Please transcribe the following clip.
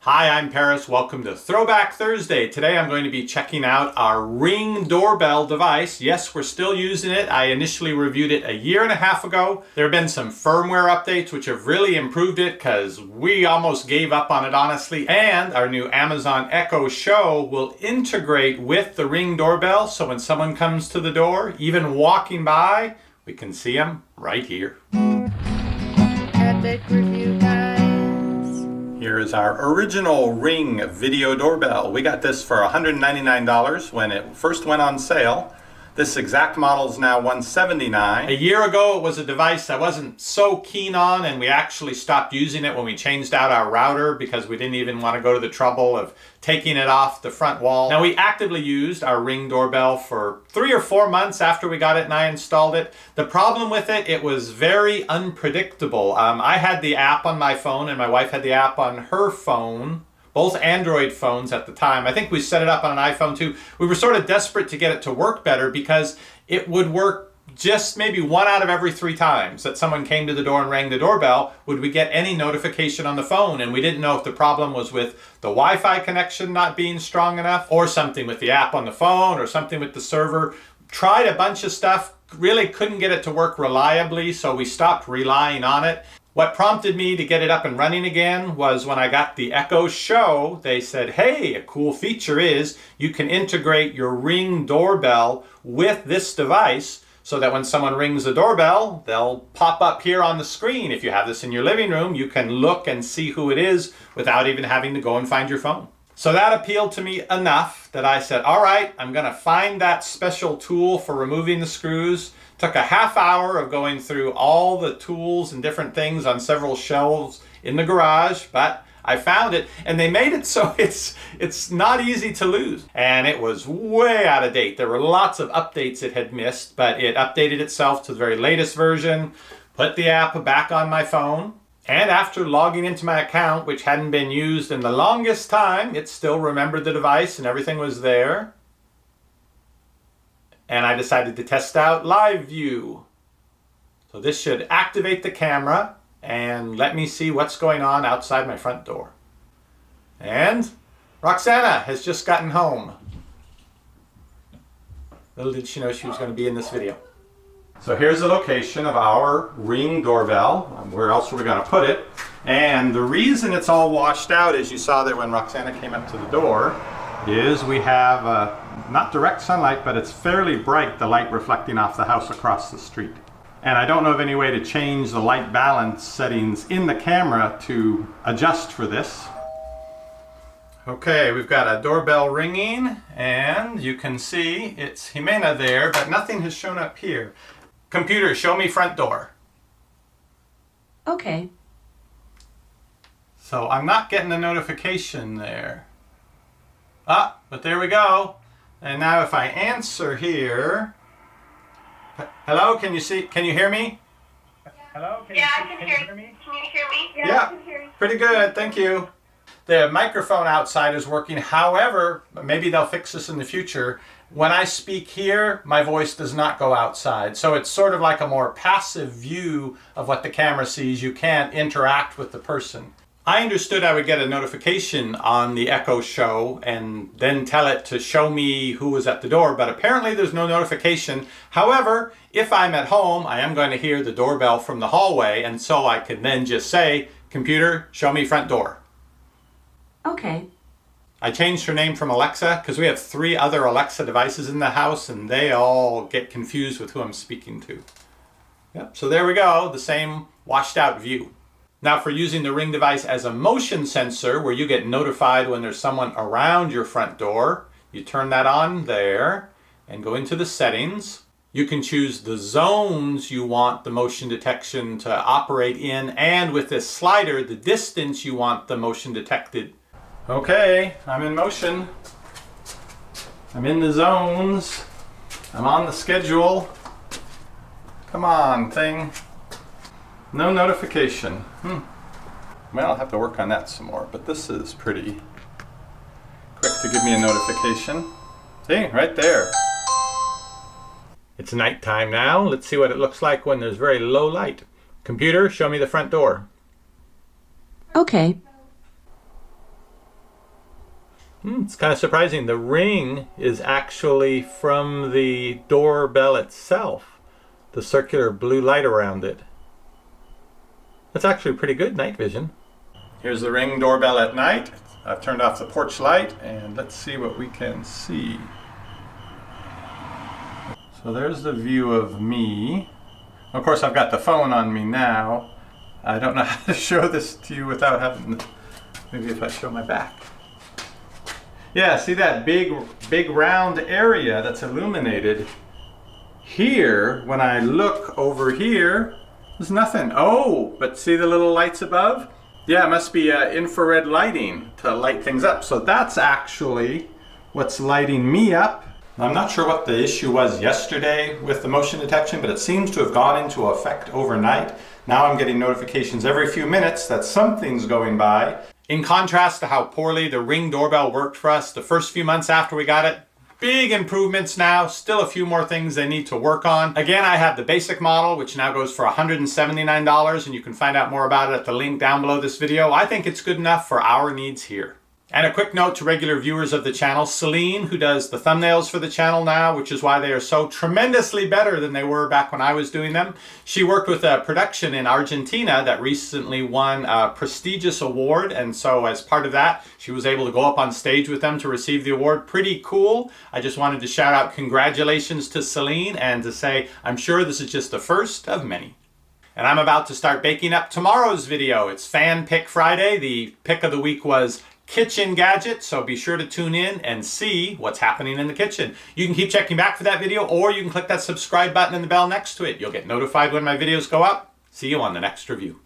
Hi, I'm Paris. Welcome to Throwback Thursday. Today I'm going to be checking out our Ring doorbell device. Yes, we're still using it. I initially reviewed it a year and a half ago. There have been some firmware updates which have really improved it because we almost gave up on it, honestly. And our new Amazon Echo Show will integrate with the Ring doorbell, so when someone comes to the door, even walking by, we can see them right here. Epic Review Guys. Here is our original Ring video doorbell. We got this for $199 when it first went on sale. This exact model is now $179. A year ago, it was a device I wasn't so keen on, and we actually stopped using it when we changed out our router because we didn't even want to go to the trouble of taking it off the front wall. Now, we actively used our Ring doorbell for 3 or 4 months after we got it and I installed it. The problem with it, it was very unpredictable. I had the app on my phone and my wife had the app on her phone. Both Android phones at the time. I think we set it up on an iPhone too. We were sort of desperate to get it to work better because it would work just maybe 1 out of every 3 times that someone came to the door and rang the doorbell, would we get any notification on the phone. And we didn't know if the problem was with the Wi-Fi connection not being strong enough, or something with the app on the phone, or something with the server. Tried a bunch of stuff, really couldn't get it to work reliably, so we stopped relying on it. What prompted me to get it up and running again was when I got the Echo Show. They said, hey, a cool feature is you can integrate your Ring doorbell with this device so that when someone rings the doorbell, they'll pop up here on the screen. If you have this in your living room, you can look and see who it is without even having to go and find your phone. So that appealed to me enough that I said, all right, I'm going to find that special tool for removing the screws. Took a half hour of going through all the tools and different things on several shelves in the garage, but I found it, and they made it so it's not easy to lose. And it was way out of date. There were lots of updates it had missed, but it updated itself to the very latest version, put the app back on my phone, and after logging into my account, which hadn't been used in the longest time, it still remembered the device and everything was there. And I decided to test out Live View. So this should activate the camera and let me see what's going on outside my front door. And Roxana has just gotten home. Little did she know she was going to be in this video. So here's the location of our Ring doorbell. Where else are we going to put it? And the reason it's all washed out, as you saw there when Roxana came up to the door, is we have not direct sunlight, but it's fairly bright, the light reflecting off the house across the street. And I don't know of any way to change the light balance settings in the camera to adjust for this. Okay, we've got a doorbell ringing, and you can see it's Jimena there, but nothing has shown up here. Computer, show me front door. Okay. So I'm not getting a notification there. Ah, but there we go. And now if I answer here, hello, can you hear me? Hello, I can hear me. Can you hear me? Yeah, I can hear you. pretty good, thank you. The microphone outside is working. However, maybe they'll fix this in the future. When I speak here, my voice does not go outside. So it's sort of like a more passive view of what the camera sees. You can't interact with the person. I understood I would get a notification on the Echo Show and then tell it to show me who was at the door, but apparently there's no notification. However, if I'm at home, I am going to hear the doorbell from the hallway, and so I can then just say, computer, show me front door. Okay. I changed her name from Alexa because we have 3 other Alexa devices in the house, and they all get confused with who I'm speaking to. Yep, so there we go, the same washed out view. Now for using the Ring device as a motion sensor where you get notified when there's someone around your front door, you turn that on there and go into the settings. You can choose the zones you want the motion detection to operate in, and with this slider, the distance you want the motion detected. Okay, I'm in motion. I'm in the zones. I'm on the schedule. Come on, thing. No notification. Well, I'll have to work on that some more, but this is pretty quick to give me a notification. See, right there. It's nighttime now. Let's see what it looks like when there's very low light. Computer, show me the front door. Okay. It's kind of surprising. The ring is actually from the doorbell itself. The circular blue light around it. That's actually pretty good night vision. Here's the Ring doorbell at night. I've turned off the porch light and let's see what we can see. So there's the view of me. Of course, I've got the phone on me now. I don't know how to show this to you without having, maybe if I show my back. Yeah, see that big round area that's illuminated? Here, when I look over here, there's nothing. Oh, but see the little lights above? Yeah, it must be infrared lighting to light things up. So that's actually what's lighting me up. I'm not sure what the issue was yesterday with the motion detection, but it seems to have gone into effect overnight. Now I'm getting notifications every few minutes that something's going by. In contrast to how poorly the Ring doorbell worked for us the first few months after we got it, big improvements now, still a few more things they need to work on. Again, I have the basic model, which now goes for $179, and you can find out more about it at the link down below this video. I think it's good enough for our needs here. And a quick note to regular viewers of the channel, Celine, who does the thumbnails for the channel now, which is why they are so tremendously better than they were back when I was doing them. She worked with a production in Argentina that recently won a prestigious award, and so as part of that, she was able to go up on stage with them to receive the award. Pretty cool. I just wanted to shout out congratulations to Celine and to say I'm sure this is just the first of many. And I'm about to start baking up tomorrow's video. It's Fan Pick Friday. The pick of the week was kitchen gadget, so be sure to tune in and see what's happening in the kitchen. You can keep checking back for that video, or you can click that subscribe button and the bell next to it. You'll get notified when my videos go up. See you on the next review.